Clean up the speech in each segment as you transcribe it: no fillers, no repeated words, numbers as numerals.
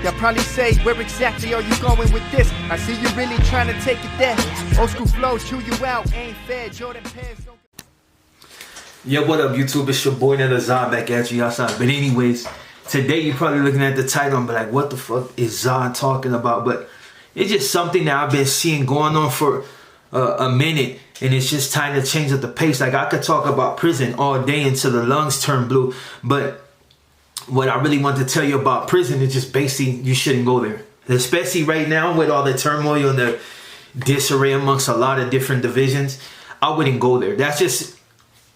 Y'all probably say, where exactly are you going with this? I see you really trying to take it there. Old school flows chew you out, ain't fair. Jordan pants don't... Yo, what up, YouTube? It's your boy Zod back at you outside. But anyways, today you're probably looking at the title and be like, what the fuck is Zod talking about? But it's just something that I've been seeing going on for a minute, and it's just time to change up the pace. Like, I could talk about prison all day until the lungs turn blue, but what I really want to tell you about prison is just basically you shouldn't go there. Especially right now with all the turmoil and the disarray amongst a lot of different divisions, I wouldn't go there. That's just,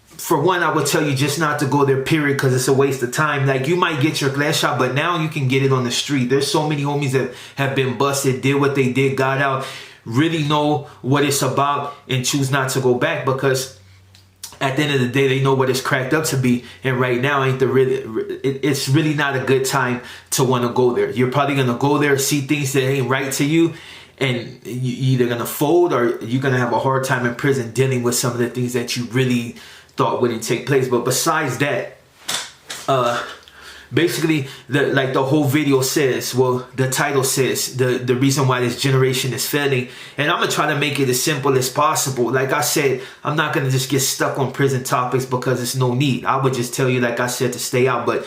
for one, I would tell you just not to go there, period, because it's a waste of time. Like, you might get your glass shot, but now you can get it on the street. There's so many homies that have been busted, did what they did, got out, really know what it's about, and choose not to go back because at the end of the day, they know what it's cracked up to be. And right now ain't it's really not a good time to want to go there. You're probably going to go there, see things that ain't right to you, and you either going to fold or you're going to have a hard time in prison dealing with some of the things that you really thought wouldn't take place. But besides that, basically, the whole video says, well, the title says, the reason why this generation is failing. And I'm going to try to make it as simple as possible. Like I said, I'm not going to just get stuck on prison topics because it's no need. I would just tell you, like I said, to stay out. But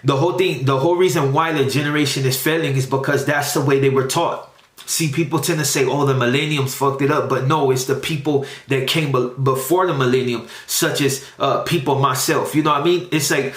the whole reason why the generation is failing is because that's the way they were taught. See, people tend to say, oh, the millenniums fucked it up. But no, it's the people that came before the millennium, such as people myself. You know what I mean? It's like,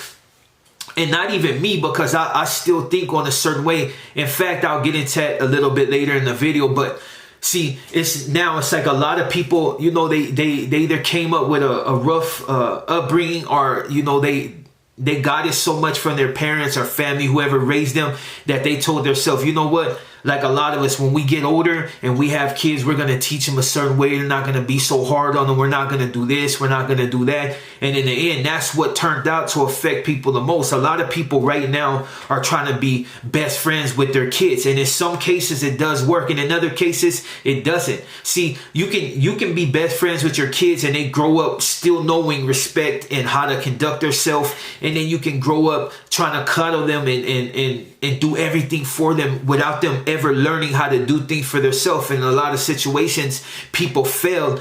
and not even me, because I still think on a certain way. In fact, I'll get into that a little bit later in the video. But see, it's like a lot of people, you know, they either came up with a rough upbringing, or, you know, they got it so much from their parents or family, whoever raised them, that they told themselves, you know what? Like a lot of us, when we get older and we have kids, we're going to teach them a certain way. They're not going to be so hard on them. We're not going to do this. We're not going to do that. And in the end, that's what turned out to affect people the most. A lot of people right now are trying to be best friends with their kids. And in some cases, it does work. And in other cases, it doesn't. See, you can be best friends with your kids and they grow up still knowing respect and how to conduct themselves. And then you can grow up trying to cuddle them and do everything for them without them ever learning how to do things for themselves. In a lot of situations, people fail.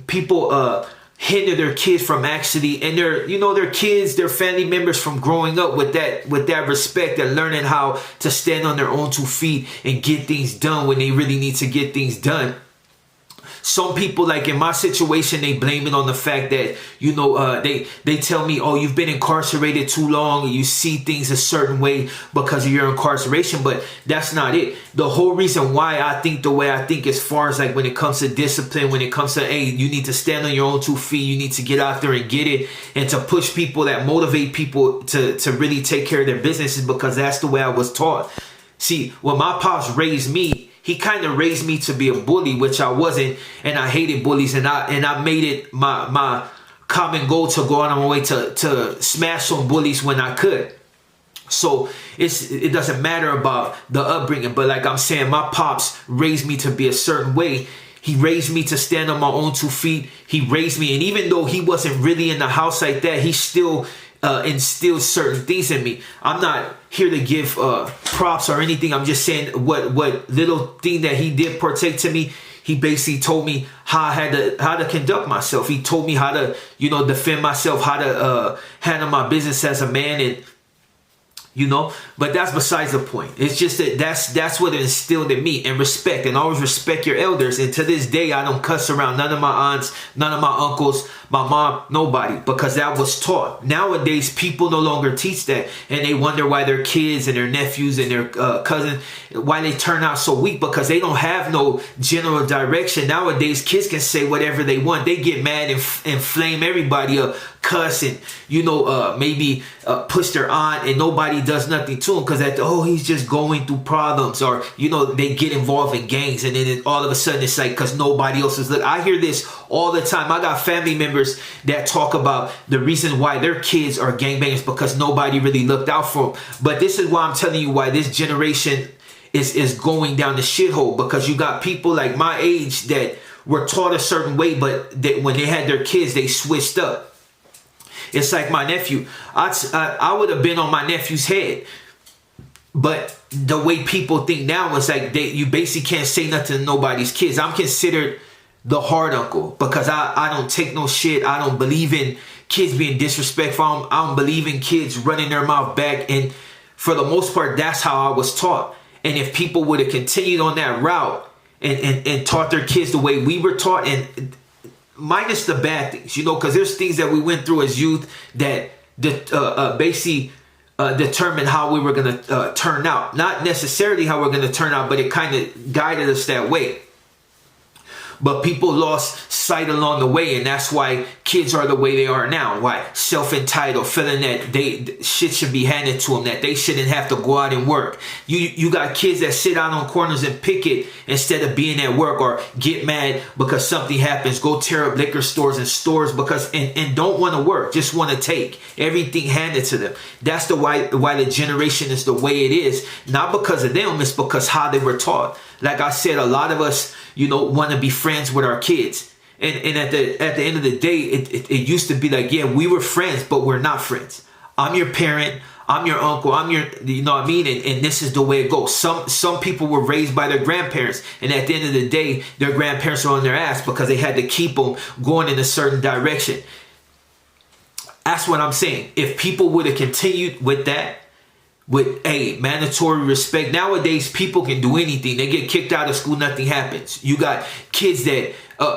People hinder their kids from actually, and their kids, their family members, from growing up with that respect and learning how to stand on their own 2 feet and get things done when they really need to get things done. Some people, like in my situation, they blame it on the fact that, you know, they tell me, oh, you've been incarcerated too long, and you see things a certain way because of your incarceration. But that's not it. The whole reason why I think the way I think, as far as like when it comes to discipline, when it comes to, hey, you need to stand on your own 2 feet, you need to get out there and get it, and to push people, that motivate people to really take care of their business, is because that's the way I was taught. See, when my pops raised me, he kind of raised me to be a bully, which I wasn't, and I hated bullies, and I made it my common goal to go on my way to smash on bullies when I could. So it doesn't matter about the upbringing, but like I'm saying, my pops raised me to be a certain way. He raised me to stand on my own 2 feet. He raised me, and even though he wasn't really in the house like that, he still instilled certain things in me. I'm not here to give props or anything. I'm just saying what little thing that he did partake to me. He basically told me how to conduct myself. He told me how to, you know, defend myself, how to handle my business as a man, and you know, but that's besides the point. It's just that that's what it instilled in me, and respect, and always respect your elders. And to this day, I don't cuss around none of my aunts, none of my uncles, my mom, nobody, because that was taught. Nowadays, people no longer teach that, and they wonder why their kids and their nephews and their cousins, why they turn out so weak, because they don't have no general direction. Nowadays, kids can say whatever they want. They get mad and flame everybody up, cuss, and, you know, maybe push their aunt, and nobody does nothing to him because he's just going through problems, or, you know, they get involved in gangs, and then all of a sudden it's like because nobody else is looking. I hear this all the time. I got family members that talk about the reason why their kids are gangbangers because nobody really looked out for them. But this is why I'm telling you why this generation is going down the shithole, because you got people like my age that were taught a certain way, but when they had their kids, they switched up. It's like my nephew. I would have been on my nephew's head. But the way people think now is like you basically can't say nothing to nobody's kids. I'm considered the hard uncle because I don't take no shit. I don't believe in kids being disrespectful. I don't believe in kids running their mouth back. And for the most part, that's how I was taught. And if people would have continued on that route and taught their kids the way we were taught, and minus the bad things, you know, because there's things that we went through as youth that basically determined how we were going to turn out. Not necessarily how we're going to turn out, but it kind of guided us that way. But people lost sight along the way, and that's why kids are the way they are now. Why? Self-entitled, feeling that shit should be handed to them, that they shouldn't have to go out and work. You got kids that sit out on corners and picket instead of being at work, or get mad because something happens, go tear up liquor stores and stores because and don't want to work, just want to take everything handed to them. That's why the generation is the way it is, not because of them, it's because how they were taught. Like I said, a lot of us, you know, want to be friends with our kids. And at the end of the day, it used to be like, yeah, we were friends, but we're not friends. I'm your parent. I'm your uncle. I'm your, you know what I mean? And this is the way it goes. Some people were raised by their grandparents. And at the end of the day, their grandparents are on their ass because they had to keep them going in a certain direction. That's what I'm saying. If people would have continued with that, with mandatory respect. Nowadays, people can do anything. They get kicked out of school, nothing happens. You got kids that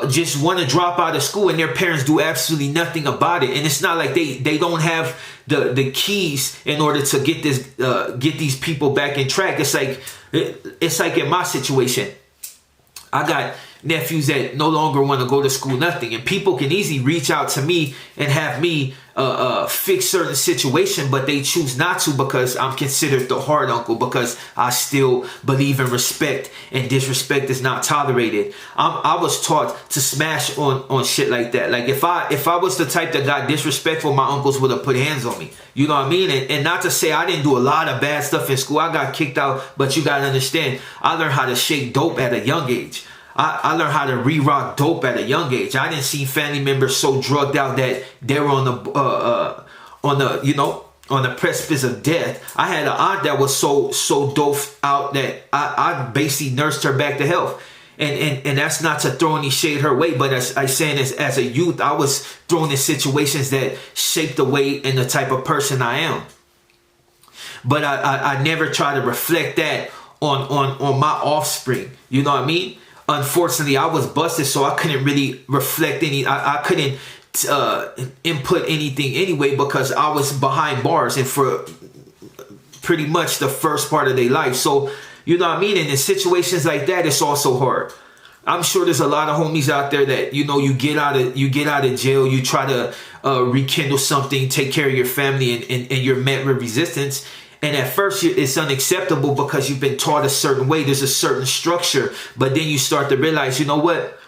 just want to drop out of school and their parents do absolutely nothing about it. And it's not like they don't have the keys in order to get these people back in track. It's like in my situation, I got nephews that no longer want to go to school, nothing. And people can easily reach out to me and have me fix certain situation, but they choose not to because I'm considered the hard uncle, because I still believe in respect and disrespect is not tolerated. I was taught to smash on shit like that. Like if I was the type that got disrespectful, my uncles would have put hands on me. You know what I mean? And not to say I didn't do a lot of bad stuff in school. I got kicked out, but you got to understand, I learned how to shake dope at a young age. I learned how to re-rock dope at a young age. I didn't see family members so drugged out that they were on the precipice of death. I had an aunt that was so doped out that I basically nursed her back to health. And that's not to throw any shade her way, but as I saying, as a youth, I was thrown in situations that shaped the way and the type of person I am. But I never try to reflect that on my offspring. You know what I mean? Unfortunately, I was busted, so I couldn't really reflect I couldn't input anything anyway because I was behind bars and for pretty much the first part of their life. So, you know what I mean? And in situations like that, it's also hard. I'm sure there's a lot of homies out there that, you know, you get out of jail, you try to rekindle something, take care of your family, and you're met with resistance. And at first, it's unacceptable because you've been taught a certain way. There's a certain structure. But then you start to realize, you know what?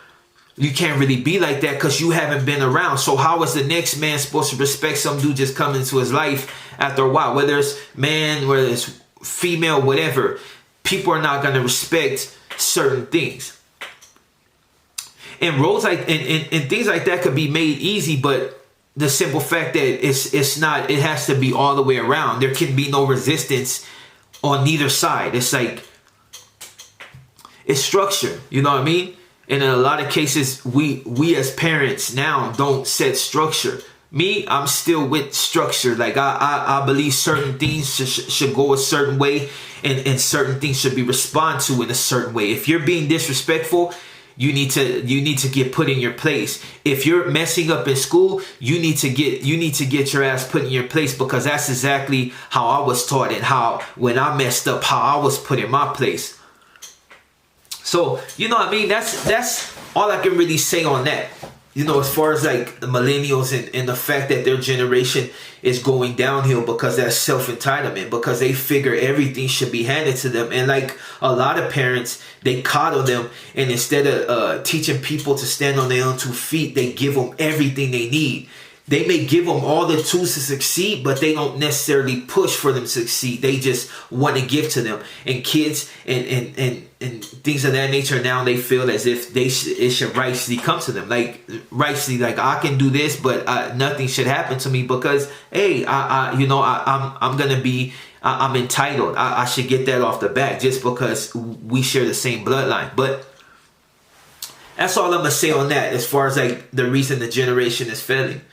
You can't really be like that because you haven't been around. So how is the next man supposed to respect some dude just coming into his life after a while? Whether it's man, whether it's female, whatever. People are not going to respect certain things. And roles like and things like that could be made easy, but the simple fact that it's not, it has to be all the way around. There can be no resistance on neither side. It's like, it's structure. You know what I mean? And in a lot of cases, we as parents now don't set structure. Me, I'm still with structure. Like I believe certain things should go a certain way, and certain things should be responded to in a certain way. If you're being disrespectful, you need to get put in your place. If you're messing up in school, you need to get your ass put in your place, because that's exactly how I was taught, and how when I messed up, how I was put in my place. So, you know what I mean? That's all I can really say on that. You know, as far as like the millennials and the fact that their generation is going downhill because that's self-entitlement, because they figure everything should be handed to them. And like a lot of parents, they coddle them, and instead of teaching people to stand on their own 2 feet, they give them everything they need. They may give them all the tools to succeed, but they don't necessarily push for them to succeed. They just want to give to them. And kids and things of that nature, now they feel as if it should rightfully come to them. Like rightfully, like I can do this, but nothing should happen to me because, hey, I'm entitled. I should get that off the bat just because we share the same bloodline. But that's all I'm gonna say on that. As far as like the reason the generation is failing.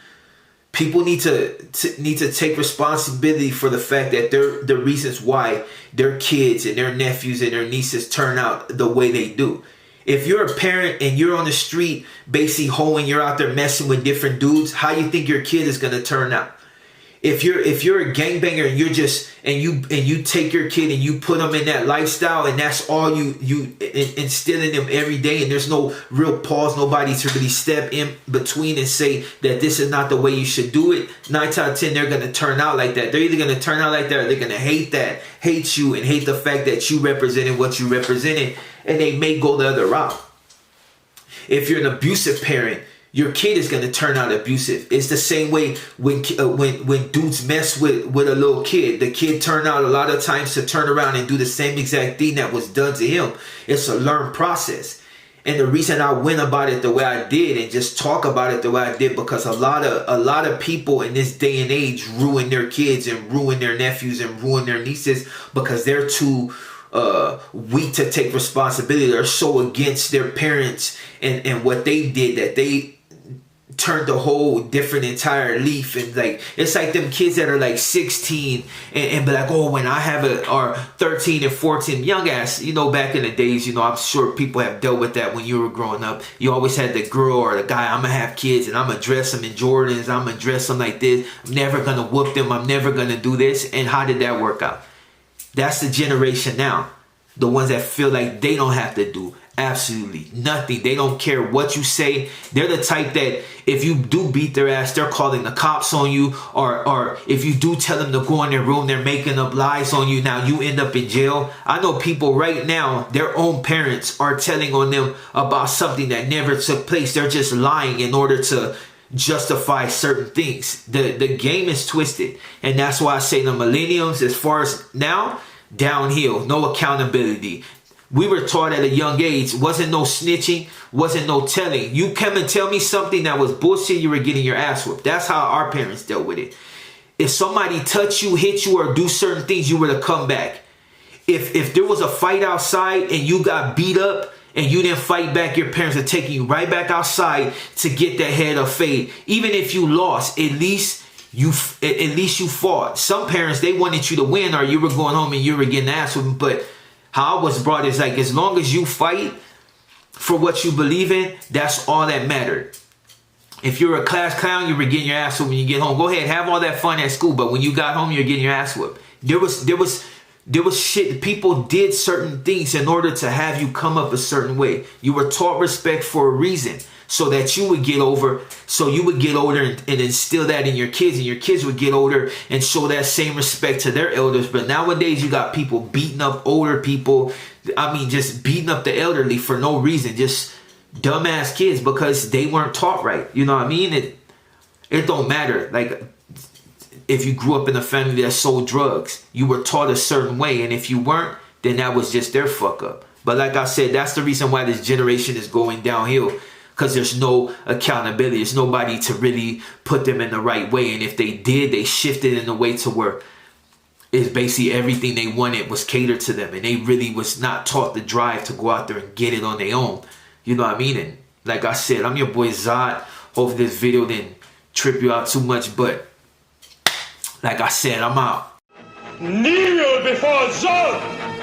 People need to take responsibility for the fact that they're the reasons why their kids and their nephews and their nieces turn out the way they do. If you're a parent and you're on the street basically hoeing, you're out there messing with different dudes, how you think your kid is gonna turn out? If you're a gangbanger and you take your kid and you put them in that lifestyle and that's all you instill in them every day, and there's no real pause, nobody to really step in between and say that this is not the way you should do it, 9 out of 10 they're gonna turn out like that. They're either gonna turn out like that or they're gonna hate you and hate the fact that you represented what you represented, and they may go the other route. If you're an abusive parent, your kid is going to turn out abusive. It's the same way when dudes mess with a little kid. The kid turn out a lot of times to turn around and do the same exact thing that was done to him. It's a learned process. And the reason I went about it the way I did and just talk about it the way I did, because a lot of people in this day and age ruin their kids and ruin their nephews and ruin their nieces because they're too weak to take responsibility. They're so against their parents and what they did that they turned the whole different entire leaf. And like it's like them kids that are like 16 and be like, oh, when I have or 13 and 14, young ass, back in the days, I'm sure people have dealt with that when you were growing up. You always had the girl or the guy, I'm gonna have kids and I'm gonna dress them in Jordans, I'm gonna dress them like this, I'm never gonna whoop them, I'm never gonna do this. And how did that work out? That's the generation now. The ones that feel like they don't have to do absolutely nothing. They don't care what you say. They're the type that if you do beat their ass, they're calling the cops on you. Or if you do tell them to go in their room, they're making up lies on you. Now you end up in jail. I know people right now, their own parents are telling on them about something that never took place. They're just lying in order to justify certain things. The game is twisted. And that's why I say the millennials, as far as now, downhill, no accountability. We were taught at a young age, wasn't no snitching, wasn't no telling. You come and tell me something that was bullshit, you were getting your ass whooped. That's how our parents dealt with it. If somebody touched you, hit you, or do certain things, you were to come back. If there was a fight outside and you got beat up and you didn't fight back, your parents are taking you right back outside to get that head of fade. Even if you lost, at least you fought. Some parents, they wanted you to win or you were going home and you were getting ass whooped. But how I was brought is like, as long as you fight for what you believe in, that's all that mattered. If you're a class clown, you were getting your ass whooped when you get home. Go ahead, have all that fun at school, but when you got home, you're getting your ass whooped. There was shit. People did certain things in order to have you come up a certain way. You were taught respect for a reason, so that you would get older and instill that in your kids, and your kids would get older and show that same respect to their elders. But nowadays you got people beating up older people. I mean, just beating up the elderly for no reason, just dumbass kids because they weren't taught right. You know what I mean? It don't matter. Like, if you grew up in a family that sold drugs, you were taught a certain way, and if you weren't, then that was just their fuck up. But like I said, that's the reason why this generation is going downhill. Because there's no accountability. There's nobody to really put them in the right way. And if they did, they shifted in a way to where it's basically everything they wanted was catered to them. And they really was not taught the drive to go out there and get it on their own. You know what I mean? And like I said, I'm your boy Zod. Hopefully this video didn't trip you out too much. But like I said, I'm out. Kneel before Zod!